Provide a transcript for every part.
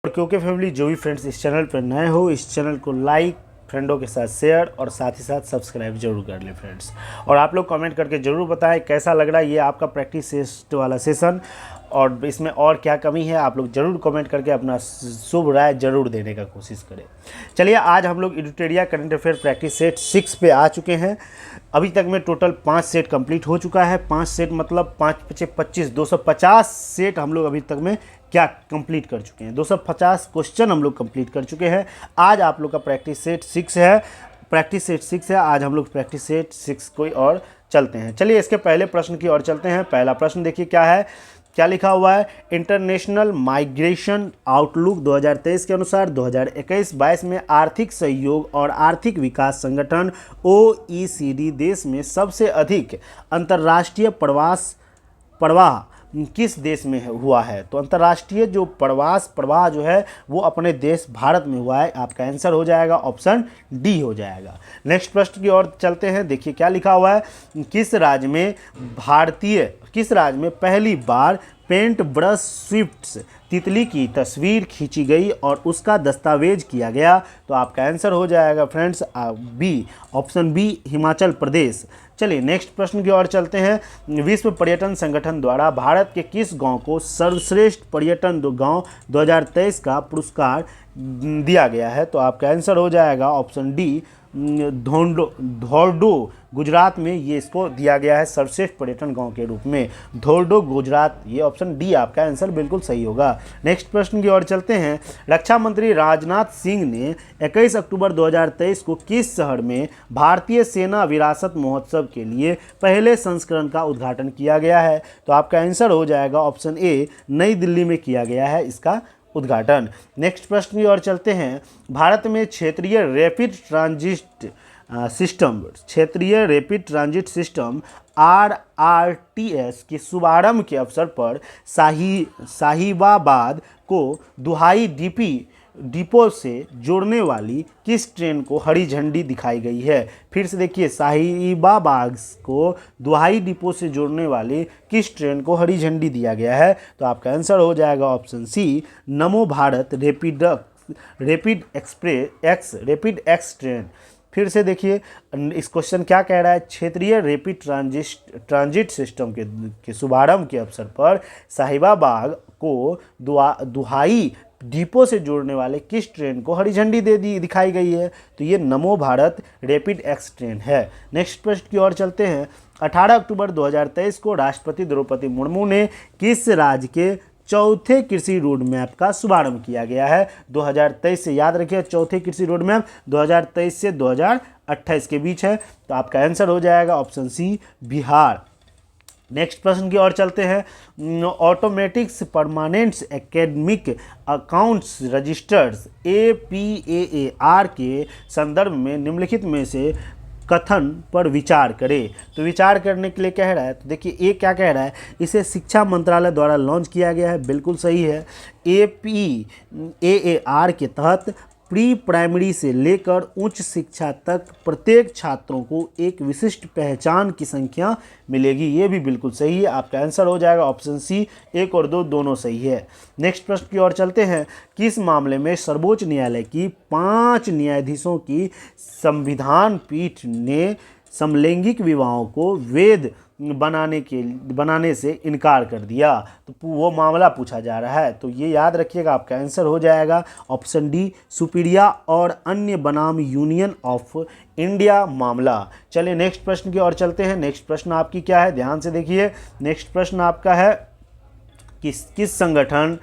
क्योंकि फैमिली जो भी फ्रेंड्स इस चैनल पर नए हो, इस चैनल को लाइक, फ्रेंडों के साथ शेयर और साथ ही साथ सब्सक्राइब जरूर कर लें फ्रेंड्स। और आप लोग कमेंट करके ज़रूर बताएं कैसा लग रहा है ये आपका प्रैक्टिस टेस्ट वाला सेशन, और इसमें और क्या कमी है आप लोग ज़रूर कमेंट करके अपना शुभ राय जरूर देने का कोशिश करें। चलिए, आज हम लोग एडिटोरिया करंट अफेयर प्रैक्टिस सेट 6 पे आ चुके हैं। अभी तक में टोटल 5 सेट कंप्लीट हो चुका है। 5 सेट मतलब 5 × 5 = 25, 250 सेट हम लोग अभी तक में क्या कंप्लीट कर चुके हैं। 250 क्वेश्चन हम लोग कंप्लीट कर चुके हैं। आज आप लोग का प्रैक्टिस सेट 6 है। आज हम लोग प्रैक्टिस सेट 6 कोई और चलते हैं। चलिए, इसके पहले प्रश्न की ओर चलते हैं। पहला प्रश्न देखिए क्या है, क्या लिखा हुआ है। इंटरनेशनल माइग्रेशन आउटलुक 2023 के अनुसार 2021-22 में आर्थिक सहयोग और आर्थिक विकास संगठन OECD देश में सबसे अधिक अंतर्राष्ट्रीय प्रवाह किस देश में हुआ है। तो अंतर्राष्ट्रीय जो प्रवाह जो है वो अपने देश भारत में हुआ है। आपका आंसर हो जाएगा ऑप्शन डी हो जाएगा। नेक्स्ट प्रश्न की ओर चलते हैं। देखिए क्या लिखा हुआ है, किस राज्य में पहली बार पेंट ब्रश स्विफ्ट्स तितली की तस्वीर खींची गई और उसका दस्तावेज किया गया। तो आपका आंसर हो जाएगा friends B, option B, Himachal Pradesh. चलिए नेक्स्ट प्रश्न की ओर चलते हैं। विश्व पर्यटन संगठन द्वारा भारत के किस गांव को सर्वश्रेष्ठ पर्यटन गांव 2023 का पुरस्कार दिया गया है। तो आपका आंसर हो जाएगा ऑप्शन डी, धोर्डो गुजरात में ये इसको दिया गया है सर्वश्रेष्ठ पर्यटन गांव के रूप में, धोर्डो गुजरात। ये ऑप्शन डी आपका आंसर बिल्कुल सही होगा। नेक्स्ट प्रश्न की ओर चलते हैं। रक्षा मंत्री राजनाथ सिंह ने 21 अक्टूबर 2023 को किस शहर में भारतीय सेना विरासत महोत्सव के लिए पहले संस्करण का उद्घाटन किया गया है। तो आपका आंसर हो जाएगा ऑप्शन ए, नई दिल्ली में किया गया है इसका उद्घाटन। नेक्स्ट प्रश्न की ओर चलते हैं। भारत में क्षेत्रीय रैपिड ट्रांजिट सिस्टम RRTS के शुभारंभ के अवसर पर साहिबाबाद को दुहाई डिपो से जोड़ने वाली किस ट्रेन को हरी झंडी दिखाई गई है। फिर से देखिए, साहिबाबाद को दुहाई डिपो से जोड़ने वाली किस ट्रेन को हरी झंडी दिया गया है। तो आपका आंसर हो जाएगा ऑप्शन सी, नमो भारत रैपिड एक्स ट्रेन। फिर से देखिए इस क्वेश्चन क्या कह रहा है, क्षेत्रीय रैपिड ट्रांजिट सिस्टम के शुभारंभ के अवसर पर साहिबाबाद को दुहाई डिपो से जोड़ने वाले किस ट्रेन को हरी झंडी दिखाई गई है। तो ये नमो भारत रैपिड एक्स ट्रेन है। नेक्स्ट प्रश्न की ओर चलते हैं। 18 अक्टूबर 2023 को राष्ट्रपति द्रौपदी मुर्मू ने किस राज्य के चौथे कृषि रोड मैप का शुभारंभ किया गया है। 2023 से, याद रखिए, चौथे कृषि रोड मैप 2023 से 2028 के बीच है। तो आपका आंसर हो जाएगा ऑप्शन सी, बिहार। नेक्स्ट प्रश्न की ओर चलते हैं। Automatics permanents academic accounts registers APAAR के संदर्भ में निम्नलिखित में से कथन पर विचार करें। तो विचार करने के लिए कह रहा है, तो देखिए ये क्या कह रहा है, इसे शिक्षा मंत्रालय द्वारा लॉन्च किया गया है, बिल्कुल सही है। APAAR के तहत प्री प्राइमरी से लेकर उच्च शिक्षा तक प्रत्येक छात्रों को एक विशिष्ट पहचान की संख्या मिलेगी, ये भी बिल्कुल सही है। आपका आंसर हो जाएगा ऑप्शन सी, 1 और 2 दोनों सही है। नेक्स्ट प्रश्न की ओर चलते हैं। किस मामले में सर्वोच्च न्यायालय की 5 न्यायाधीशों की संविधान पीठ ने समलैंगिक विवाहों को वैध बनाने से इनकार कर दिया। तो वो मामला पूछा जा रहा है, तो ये याद रखिएगा, आपका आंसर हो जाएगा ऑप्शन डी, सुपीरिया और अन्य बनाम यूनियन ऑफ इंडिया मामला। चलिए नेक्स्ट प्रश्न की ओर चलते हैं। नेक्स्ट प्रश्न आपकी क्या है, ध्यान से देखिए। नेक्स्ट प्रश्न आपका है, किस संगठन,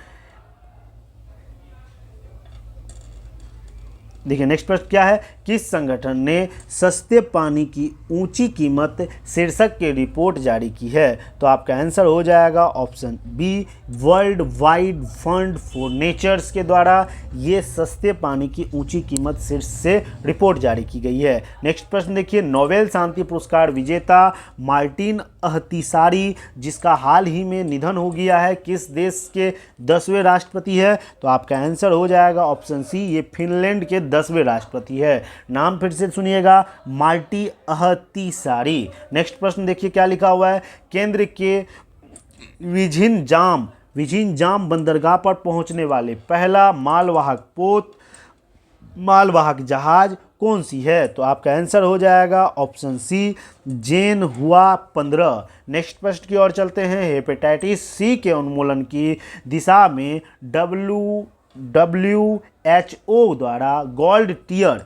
देखिए नेक्स्ट प्रश्न क्या है, किस संगठन ने सस्ते पानी की ऊंची कीमत शीर्षक की रिपोर्ट जारी की है। तो आपका आंसर हो जाएगा option B, World Wide Fund for Natures के द्वारा ये सस्ते पानी की ऊंची कीमत शीर्षक से रिपोर्ट जारी की गई है। नेक्स्ट प्रश्न देखिए, नोबेल शांति पुरस्कार विजेता मार्टिन अहतिसारी, जिसका हाल ही में निधन हो गया है, किस देश के 10वें राष्ट्रपति है। तो आपका आंसर हो जाएगा ऑप्शन सी, ये फिनलैंड के 10वें राष्ट्रपति है। नाम फिर से सुनिएगा, मार्टी अहतिसारी। नेक्स्ट प्रश्न देखिए क्या लिखा हुआ है, केंद्र के विभिन्न जाम विजिन जाम बंदरगाह पर पहुंचने वाले पहला मालवाहक जहाज कौन सी है? तो आपका आंसर हो जाएगा ऑप्शन सी, जेन हुआ 15। नेक्स्ट प्रश्न की ओर चलते हैं। हेपेटाइटिस सी के उन्मूलन की दिशा में WHO द्वारा गोल्ड टियर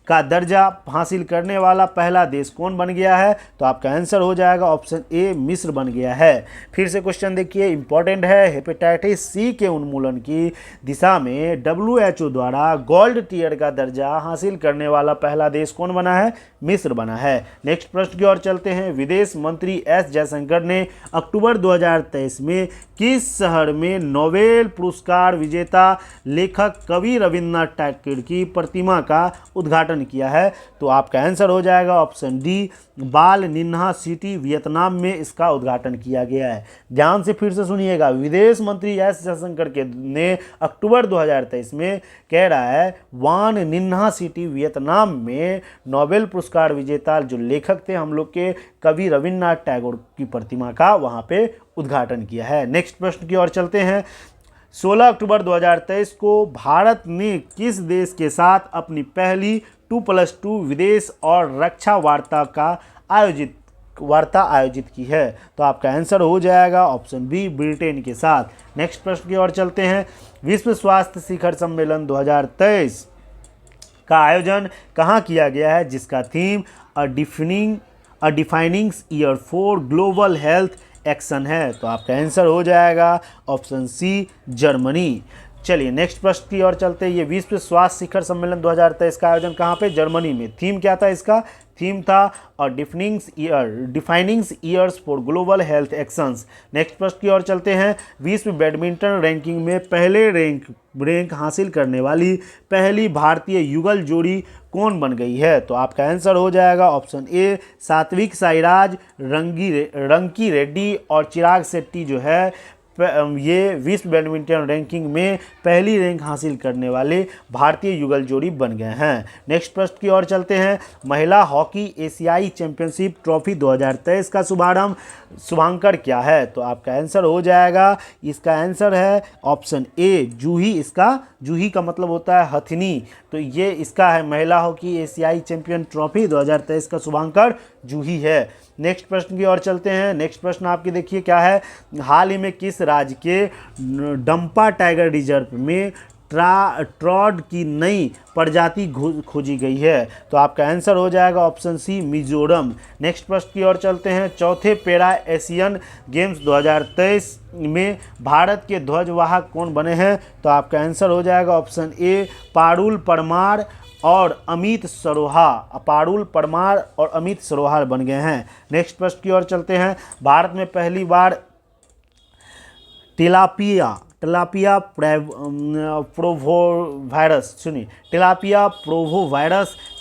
का दर्जा हासिल करने वाला पहला देश कौन बन गया है? तो आपका आंसर हो जाएगा ऑप्शन ए, मिस्र बन गया है। फिर से क्वेश्चन देखिए, इंपॉर्टेंट है। हेपेटाइटिस सी के उन्मूलन की दिशा में WHO द्वारा गोल्ड टियर का दर्जा हासिल करने वाला पहला देश कौन बना है? मिस्र बना है। नेक्स्ट प्रश्न की ओर चलते हैं। विदेश मंत्री एस जयशंकर ने अक्टूबर 2023 में किस शहर में नोबेल पुरस्कार विजेता लेखक कवि रविन्द्रनाथ टैगोर की प्रतिमा का उद्घाटन किया है? तो आपका आंसर हो जाएगा ऑप्शन डी, बाल निन्हा सिटी, वियतनाम में इसका उद्घाटन किया गया है। ध्यान से फिर से सुनिएगा। विदेश मंत्री एस जयशंकर ने अक्टूबर 2023 में कह रहा है वान निन्हा सिटी वियतनाम में नोबेल पुरस्कार विजेता जो लेखक थे हम लोग के कवि रविन्द्रनाथ टैगोर की प्रतिमा का वहां पे उद्घाटन किया है। नेक्स्ट प्रश्न की ओर चलते हैं। 16 अक्टूबर 2023 को भारत ने किस देश के साथ अपनी पहली 2+2 विदेश और रक्षा वार्ता आयोजित की है? तो आपका आंसर हो जाएगा ऑप्शन बी, ब्रिटेन के साथ। नेक्स्ट प्रश्न की ओर चलते हैं। विश्व स्वास्थ्य शिखर सम्मेलन 2023 का आयोजन कहाँ किया गया है, जिसका theme a defining year for global health action है? तो आपका आंसर हो जाएगा ऑप्शन सी, जर्मनी। चलिए नेक्स्ट प्रश्न की ओर चलते हैं। ये विश्व स्वास्थ्य शिखर सम्मेलन 2023 का आयोजन कहाँ पे? जर्मनी में। थीम क्या था इसका? थीम था defining years for global health actions. Next प्रश्न की ओर चलते हैं। विश्व बैडमिंटन रैंकिंग में पहले रैंक हासिल करने वाली पहली भारतीय युगल जोड़ी कौन बन गई है? तो आपका आंसर हो जाएगा ऑप्शन ए, सात्विक साईराज, रंकी रेड्डी और चिराग शेट्टी जो है ये विश्व बैडमिंटन रैंकिंग में पहली रैंक हासिल करने वाले भारतीय युगल जोड़ी बन गए हैं। नेक्स्ट प्रश्न की ओर चलते हैं। महिला हॉकी एशियाई चैंपियनशिप ट्रॉफी 2023 का शुभांकर क्या है? तो आपका आंसर हो जाएगा, इसका आंसर है ऑप्शन ए, जूही। इसका जूही का मतलब होता है हथिनी, तो ये इसका है महिला हॉकी एशियाई चैंपियन ट्रॉफी 2023 का शुभांकर जूही है। नेक्स्ट प्रश्न की ओर चलते हैं। नेक्स्ट प्रश्न आपकी देखिए क्या है। हाल ही में किस राज्य के डंपा टाइगर रिजर्व में ट्रॉड की नई प्रजाति खोजी गई है? तो आपका आंसर हो जाएगा ऑप्शन सी, मिजोरम। नेक्स्ट प्रश्न की ओर चलते हैं। चौथे पैरा एशियन गेम्स 2023 में भारत के ध्वजवाहक कौन बने हैं? तो आपका आंसर हो जाएगा ऑप्शन ए, पारुल परमार और अमित सरोहा। पारुल परमार और अमित सरोहा बन गए हैं। नेक्स्ट प्रश्न की ओर चलते हैं। भारत में पहली बार टिलापिया प्रोवोवायरस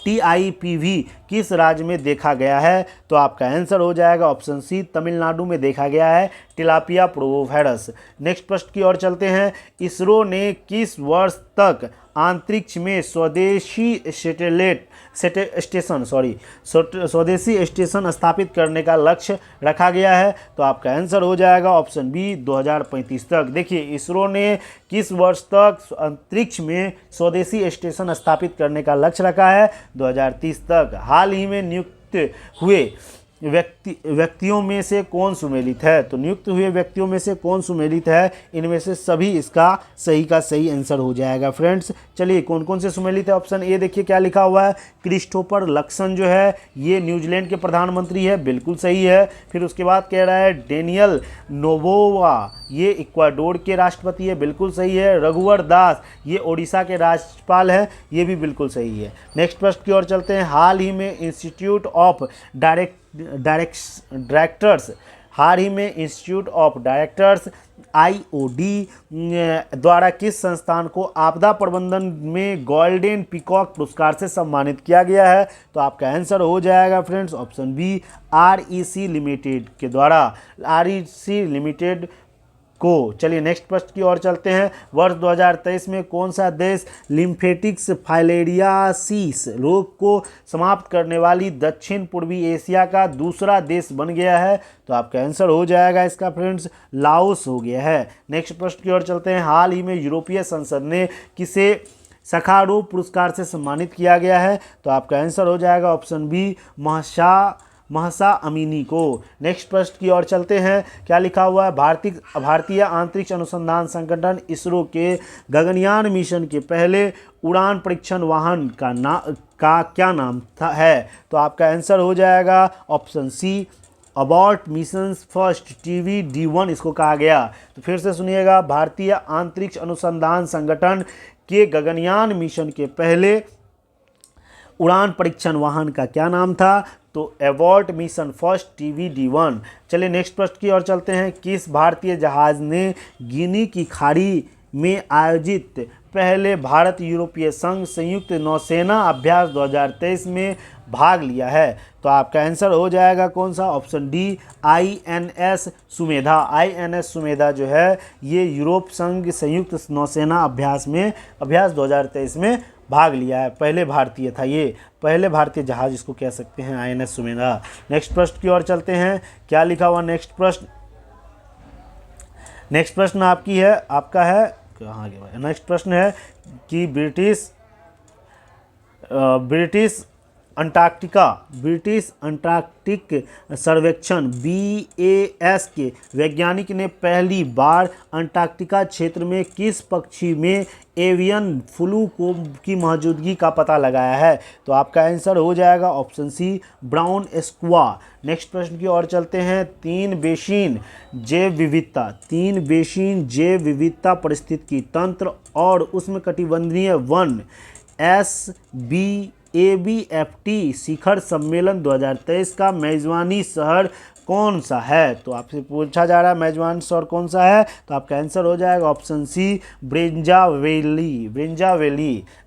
TIPV किस राज्य में देखा गया है? तो आपका आंसर हो जाएगा ऑप्शन सी, तमिलनाडु में देखा गया है टिलापिया प्रोवोवायरस। नेक्स्ट प्रश्न की ओर चलते हैं। इसरो ने किस वर्ष तक अंतरिक्ष में स्वदेशी स्टेशन स्थापित करने का लक्ष्य रखा गया है? तो आपका आंसर हो जाएगा ऑप्शन बी, 2035 तक। देखिए इसरो ने किस वर्ष तक अंतरिक्ष में स्वदेशी स्टेशन स्थापित करने का लक्ष्य रखा है? 2030 तक। हाल ही में नियुक्त हुए व्यक्तियों में से कौन सुमेलित है? तो नियुक्त हुए व्यक्तियों में से कौन सुमेलित है? इनमें से सभी इसका सही का सही आंसर हो जाएगा फ्रेंड्स। चलिए कौन कौन से सुमेलित है? ऑप्शन ए देखिए क्या लिखा हुआ है, क्रिस्टोफर लक्सन जो है ये न्यूजीलैंड के प्रधानमंत्री है, बिल्कुल सही है। फिर उसके बाद कह रहा है डेनियल नोबोवा ये इक्वाडोर के राष्ट्रपति है, बिल्कुल सही है। रघुवर दास ये ओडिशा के राज्यपाल है, ये भी बिल्कुल सही है। नेक्स्ट प्रश्न की ओर चलते हैं। हाल ही में इंस्टीट्यूट ऑफ डायरेक्टर्स IOD द्वारा किस संस्थान को आपदा प्रबंधन में गोल्डन पीकॉक पुरस्कार से सम्मानित किया गया है? तो आपका आंसर हो जाएगा friends option B, REC limited के द्वारा। REC लिमिटेड को। चलिए नेक्स्ट प्रश्न की ओर चलते हैं। वर्ष 2023 में कौन सा देश लिम्फेटिक्स फाइलेरियासिस रोग को समाप्त करने वाली दक्षिण पूर्वी एशिया का दूसरा देश बन गया है? तो आपका आंसर हो जाएगा इसका फ्रेंड्स लाओस हो गया है। नेक्स्ट प्रश्न की ओर चलते हैं। हाल ही में यूरोपीय संसद ने किसे सखारोव पुरस्कार से सम्मानित किया गया है? तो आपका आंसर हो जाएगा ऑप्शन बी महसा अमीनी को। नेक्स्ट प्रश्न की ओर चलते हैं। क्या लिखा हुआ है? भारतीय अंतरिक्ष अनुसंधान संगठन इसरो के गगनयान मिशन के पहले उड़ान परीक्षण वाहन का क्या नाम है? तो आपका आंसर हो जाएगा option C Abbott mission first TVD-1 इसको कहा गया। तो फिर से सुनिएगा, भारतीय अंतरिक्ष अनुसंधान संगठन के गगनयान मिशन के पहले उड़ान परीक्षण वाहन का क्या नाम था? तो एबॉट मिशन फर्स्ट TVD-1। चलिए नेक्स्ट प्रश्न की ओर चलते हैं। किस भारतीय जहाज ने गिनी की खाड़ी में आयोजित पहले भारत यूरोपीय संघ संयुक्त नौसेना अभ्यास 2023 में भाग लिया है? तो आपका आंसर हो जाएगा कौन सा? Option D INS Sumedha. INS Sumedha जो है ये यूरोप संघ संयुक्त नौसेना अभ्यास 2023 में भाग लिया है। पहले भारतीय था, ये पहले भारतीय जहाज इसको कह सकते हैं INS सुमेधा। नेक्स्ट प्रश्न की ओर चलते हैं। क्या लिखा हुआ नेक्स्ट प्रश्न आपका है कहाँ गया? नेक्स्ट प्रश्न है कि ब्रिटिश अंटार्कटिक सर्वेक्षण BAS के वैज्ञानिक ने पहली बार अंटार्कटिका क्षेत्र में किस पक्षी में एवियन फ्लू की मौजूदगी का पता लगाया है? तो आपका आंसर हो जाएगा ऑप्शन सी ब्राउन स्क्वा। नेक्स्ट प्रश्न की ओर चलते हैं। तीन बेसिन जैव विविधता पारिस्थितिकी तंत्र और उष्णकटिबंधीय वन ABFT शिखर सम्मेलन 2023 का मेजबानी शहर कौन सा है? तो आपसे पूछा जा रहा है मेजबान शहर कौन सा है? तो आपका आंसर हो जाएगा ऑप्शन सी ब्रिंजावेली।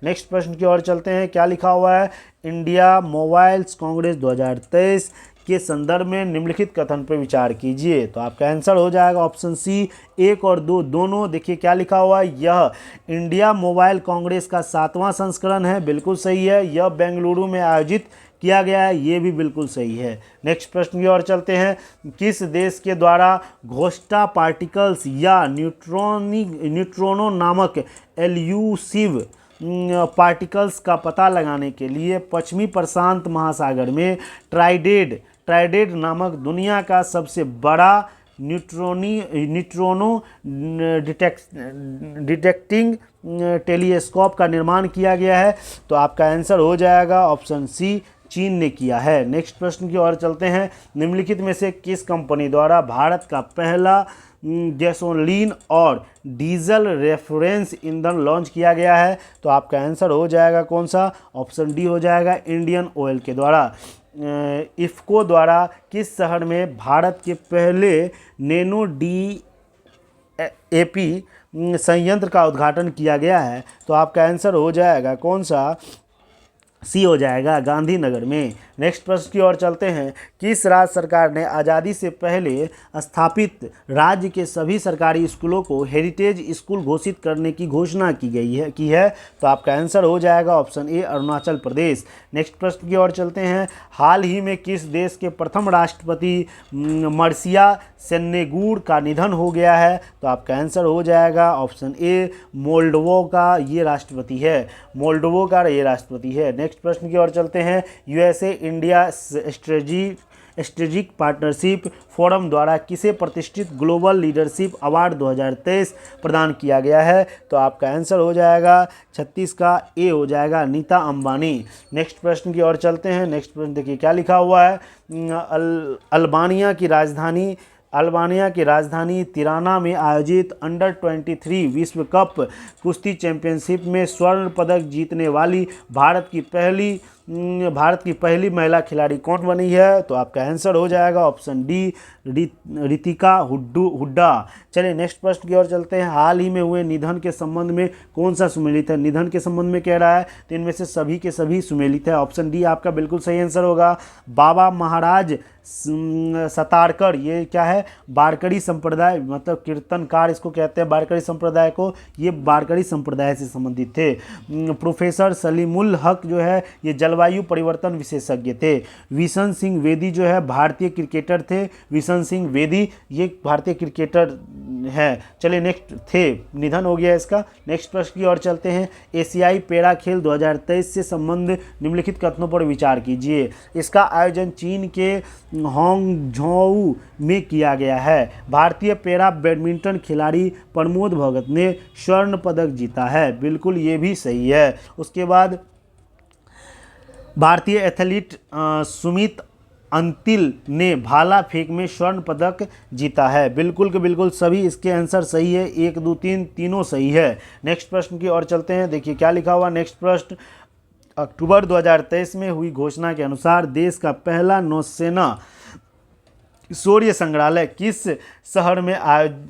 नेक्स्ट प्रश्न की ओर चलते हैं। क्या लिखा हुआ है? इंडिया मोबाइल्स कांग्रेस 2023 के संदर्भ में निम्नलिखित कथन पर विचार कीजिए। तो आपका आंसर हो जाएगा ऑप्शन सी 1 और 2 दोनों। देखिए क्या लिखा हुआ है, यह इंडिया मोबाइल कांग्रेस का 7वां संस्करण है, बिल्कुल सही है। यह बेंगलुरु में आयोजित किया गया है, ये भी बिल्कुल सही है। नेक्स्ट प्रश्न की ओर चलते हैं। किस देश के द्वारा घोस्टा पार्टिकल्स या न्यूट्रॉनो नामक एल्यूसिव पार्टिकल्स का पता लगाने के लिए पश्चिमी प्रशांत महासागर में ट्राइडेड नामक दुनिया का सबसे बड़ा न्यूट्रॉनो डिटेक्टिंग टेलीस्कोप का निर्माण किया गया है? तो आपका आंसर हो जाएगा ऑप्शन सी चीन ने किया है। नेक्स्ट प्रश्न की ओर चलते हैं। निम्नलिखित में से किस कंपनी द्वारा भारत का पहला गैसोलीन और डीजल रेफरेंस ईंधन लॉन्च किया गया है? तो आपका आंसर हो जाएगा कौन सा? ऑप्शन डी हो जाएगा इंडियन ऑयल के द्वारा। इफ्को द्वारा किस शहर में भारत के पहले नैनो DAP संयंत्र का उद्घाटन किया गया है? तो आपका आंसर हो जाएगा कौन सा? सी हो जाएगा गांधीनगर में। नेक्स्ट प्रश्न की ओर चलते हैं। किस राज्य सरकार ने आज़ादी से पहले स्थापित राज्य के सभी सरकारी स्कूलों को हेरिटेज स्कूल घोषित करने की घोषणा की है? तो आपका आंसर हो जाएगा option A Arunachal Pradesh. Next प्रश्न की ओर चलते हैं। हाल ही में किस देश के प्रथम राष्ट्रपति मर्सिया सेन्नेगूड का निधन हो गया है? तो आपका आंसर हो जाएगा ऑप्शन ए मोल्डोवो का ये राष्ट्रपति है। नेक्स्ट प्रश्न की ओर चलते हैं। USA India strategic partnership forum द्वारा किसे प्रतिष्ठित ग्लोबल लीडरशिप अवार्ड 2023 प्रदान किया गया है? तो आपका आंसर हो जाएगा 36 का ए हो जाएगा नीता अंबानी। नेक्स्ट प्रश्न की ओर चलते हैं। नेक्स्ट प्रश्न देखिए क्या लिखा हुआ है। अल्बानिया की राजधानी तिराना में आयोजित अंडर 23 विश्व कप कुश्ती चैंपियनशिप में स्वर्ण पदक जीतने वाली भारत की पहली भारत की पहली महिला खिलाड़ी कौन बनी है? तो आपका आंसर हो जाएगा ऑप्शन डी, रितिका हुड्डा। चलिए नेक्स्ट प्रश्न की ओर चलते हैं। हाल ही में हुए निधन के संबंध में कौन सा सुमेलित है? निधन के संबंध में कह रहा है, तो इनमें से सभी के सभी सुमेलित है। ऑप्शन डी आपका बिल्कुल सही आंसर होगा। बाबा महाराज सतारकर, ये क्या है? वारकरी संप्रदाय, मतलब कीर्तनकार इसको कहते हैं वारकरी संप्रदाय को, ये वारकरी संप्रदाय से संबंधित थे। प्रोफेसर सलीमुल हक जो है ये जलवायु परिवर्तन विशेषज्ञ थे। विशन सिंह वेदी जो है भारतीय क्रिकेटर थे। विशन सिंह वेदी ये भारतीय क्रिकेटर हैं। चलिए नेक्स्ट थे, निधन हो गया इसका। नेक्स्ट प्रश्न की ओर चलते हैं। एशियाई पैरा खेल 2023 से संबंध निम्नलिखित कथनों पर विचार कीजिए। इसका आयोजन चीन के हांगझोउ में किया गया है। भारतीय पैरा बैडमिंटन खिलाड़ी प्रमोद भगत ने स्वर्ण पदक जीता है, बिल्कुल ये भी सही है। उसके बाद भारतीय एथलीट सुमित अंतिल ने भाला फेंक में स्वर्ण पदक जीता है, बिल्कुल के बिल्कुल सभी इसके आंसर सही है। 1 2 3 तीनों सही है। नेक्स्ट प्रश्न की ओर चलते हैं। देखिए क्या लिखा हुआ नेक्स्ट प्रश्न। अक्टूबर 2023 में हुई घोषणा के अनुसार देश का पहला नौसेना शौर्य संग्रहालय किस शहर में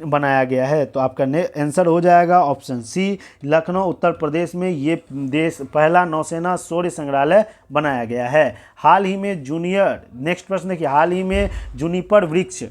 बनाया गया है? तो आपका आंसर हो जाएगा ऑप्शन सी, लखनऊ उत्तर प्रदेश में ये देश पहला नौसेना शौर्य संग्रहालय बनाया गया है। हाल ही में नेक्स्ट प्रश्न है कि हाल ही में जूनिपर वृक्ष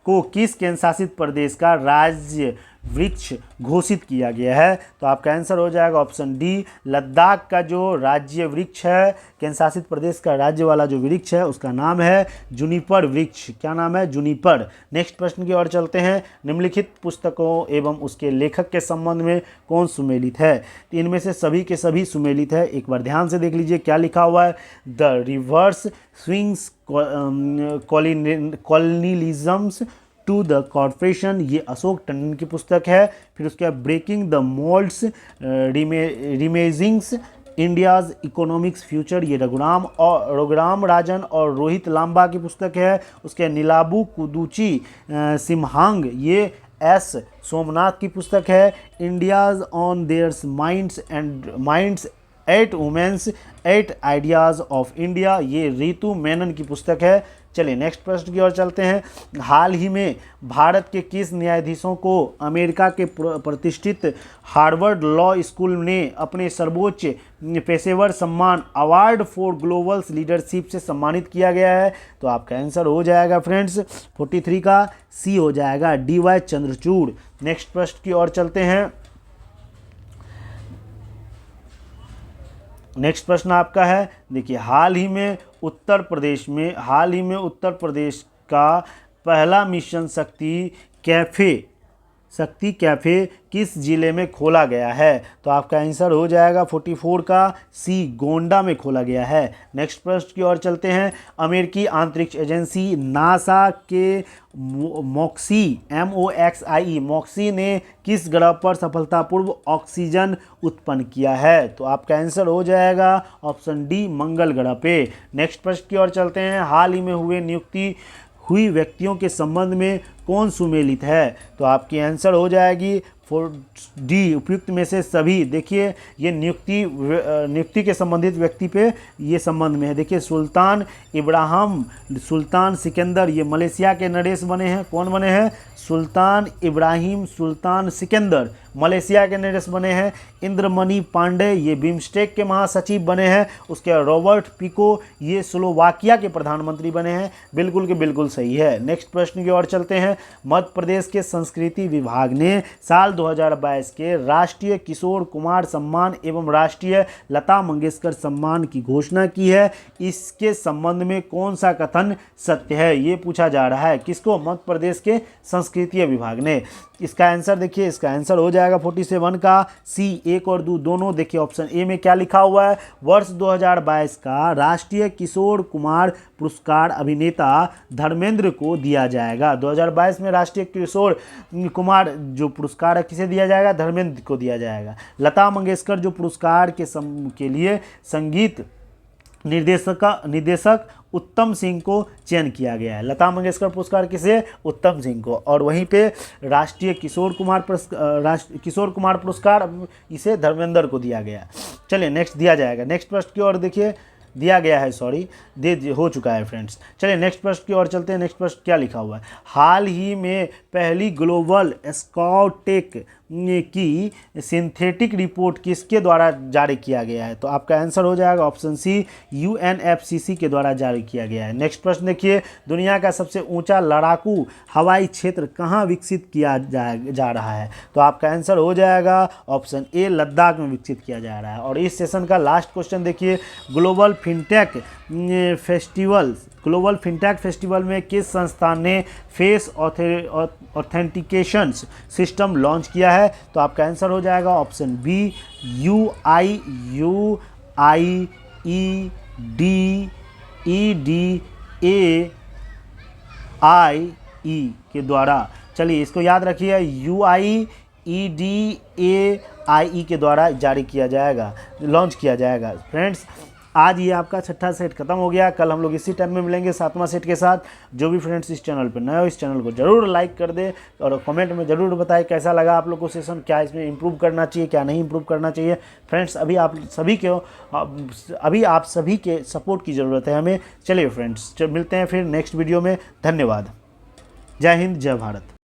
को किस केंद्र शासित प्रदेश का राज्य वृक्ष घोषित किया गया है? तो आपका आंसर हो जाएगा ऑप्शन डी, लद्दाख का जो राज्य वृक्ष है, केंद्र शासित प्रदेश का राज्य वाला जो वृक्ष है उसका नाम है जूनिपर वृक्ष। क्या नाम है? जूनिपर। नेक्स्ट प्रश्न की ओर चलते हैं। निम्नलिखित पुस्तकों एवं उसके लेखक के संबंध में कौन सुमेलित है? तो इनमें से सभी के सभी सुमेलित है। एक बार ध्यान से देख लीजिए क्या लिखा हुआ है। The reverse swings colonialisms to the corporation, ये अशोक टंडन की पुस्तक है। फिर उसके बाद breaking the moulds reimaginings India's economics future, ये रघुराम राजन और रोहित लांबा की पुस्तक है। उसके नीलाबू कुदूची सिम्हांग, ये एस सोमनाथ की पुस्तक है। India's on theirs minds 8 women's 8 ideas of India, ये रितु मेनन की पुस्तक है। चलिए नेक्स्ट प्रश्न की ओर चलते हैं। हाल ही में भारत के किस न्यायाधीशों को अमेरिका के प्रतिष्ठित हार्वर्ड लॉ स्कूल ने अपने सर्वोच्च पेशेवर सम्मान अवार्ड फॉर ग्लोबल लीडरशिप से सम्मानित किया गया है? तो आपका आंसर हो जाएगा फ्रेंड्स 43 का सी हो जाएगा, DY चंद्रचूड़। नेक्स्ट प्रश्न की ओर चलते हैं। नेक्स्ट प्रश्न आपका है, देखिए हाल ही में उत्तर प्रदेश का पहला मिशन शक्ति कैफ़े किस जिले में खोला गया है? तो आपका आंसर हो जाएगा 44 का सी, गोंडा में खोला गया है। नेक्स्ट प्रश्न की ओर चलते हैं। अमेरिकी अंतरिक्ष एजेंसी नासा के मॉक्सी ने किस ग्रह पर सफलतापूर्वक ऑक्सीजन उत्पन्न किया है? तो आपका आंसर हो जाएगा ऑप्शन डी, मंगल ग्रह पे। नेक्स्ट प्रश्न की ओर चलते हैं। हाल ही में नियुक्ति हुई व्यक्तियों के संबंध में कौन सुमेलित है? तो आपकी आंसर हो जाएगी डी, उपयुक्त में से सभी। देखिए ये नियुक्ति के संबंधित व्यक्ति पे ये संबंध में है। देखिए सुल्तान इब्राहिम सुल्तान सिकंदर, ये मलेशिया के नरेश बने हैं। कौन बने हैं? सुल्तान इब्राहिम सुल्तान सिकंदर मलेशिया के नरेश बने हैं। इंद्रमणि पांडे ये बिम्स्टेक के महासचिव बने हैं। उसके रॉबर्ट पिको ये स्लोवाकिया के प्रधानमंत्री बने हैं। बिल्कुल के बिल्कुल सही है। नेक्स्ट प्रश्न की ओर चलते हैं। मध्य प्रदेश के संस्कृति विभाग ने साल 2022 के राष्ट्रीय किशोर कुमार सम्मान एवं राष्ट्रीय लता मंगेशकर सम्मान की घोषणा की है। इसके संबंध में कौन सा कथन सत्य है? ये पूछा जा रहा है। किसको? मध्य प्रदेश के संस्कृति विभाग ने। इसका आंसर देखिए, इसका आंसर हो जाएगा 47 का सी, 1 और 2 दोनों। देखिए ऑप्शन ए में क्या लिखा हुआ है? वर्ष 2022 का राष्ट्रीय किशोर कुमार पुरस्कार अभिनेता धर्मेंद्र को दिया जाएगा। 2022 में राष्ट्रीय किशोर कुमार जो पुरस्कार है किसे दिया जाएगा? धर्मेंद्र को दिया जाएगा। लता मंगेशकर जो पुरस्कार के लिए संगीत निर्देशक उत्तम सिंह को चयन किया गया है। लता मंगेशकर पुरस्कार किसे? उत्तम सिंह को। और वहीं पे राष्ट्रीय किशोर कुमार पुरस्कार इसे धर्मेंद्र को दिया गया। चलिए नेक्स्ट दिया जाएगा। नेक्स्ट प्रश्न की ओर देखिए। दिया गया है, सॉरी हो चुका है फ्रेंड्स। चलिए नेक्स्ट प्रश्न की ओर चलते हैं। नेक्स्ट प्रश्न क्या लिखा हुआ है, हाल ही में पहली ग्लोबल स्काउटेक की सिंथेटिक रिपोर्ट किसके द्वारा जारी किया गया है? तो आपका आंसर हो जाएगा ऑप्शन सी, UNFCC के द्वारा जारी किया गया है। नेक्स्ट प्रश्न देखिए, दुनिया का सबसे ऊंचा लड़ाकू हवाई क्षेत्र कहाँ विकसित किया जा रहा है? तो आपका आंसर हो जाएगा ऑप्शन ए, लद्दाख में विकसित किया जा रहा है। और इस सेशन का लास्ट क्वेश्चन देखिए, ग्लोबल फिनटेक फेस्टिवल में किस संस्थान ने फेस ऑथेंटिकेशन सिस्टम लॉन्च किया है? तो आपका आंसर हो जाएगा ऑप्शन बी, UIEDAI के द्वारा। चलिए इसको याद रखिए, UIEDAI के द्वारा जारी किया जाएगा, लॉन्च किया जाएगा। फ्रेंड्स आज ये आपका छठा सेट खत्म हो गया। कल हम लोग इसी टाइम में मिलेंगे सातवां सेट के साथ। जो भी फ्रेंड्स इस चैनल पर नए हो, इस चैनल को जरूर लाइक कर दे और कमेंट में ज़रूर बताएं कैसा लगा आप लोग को सेशन, क्या इसमें इंप्रूव करना चाहिए, क्या नहीं इंप्रूव करना चाहिए। फ्रेंड्स अभी आप सभी के सपोर्ट की ज़रूरत है हमें। चलिए फ्रेंड्स मिलते हैं फिर नेक्स्ट वीडियो में। धन्यवाद। जय हिंद, जय भारत।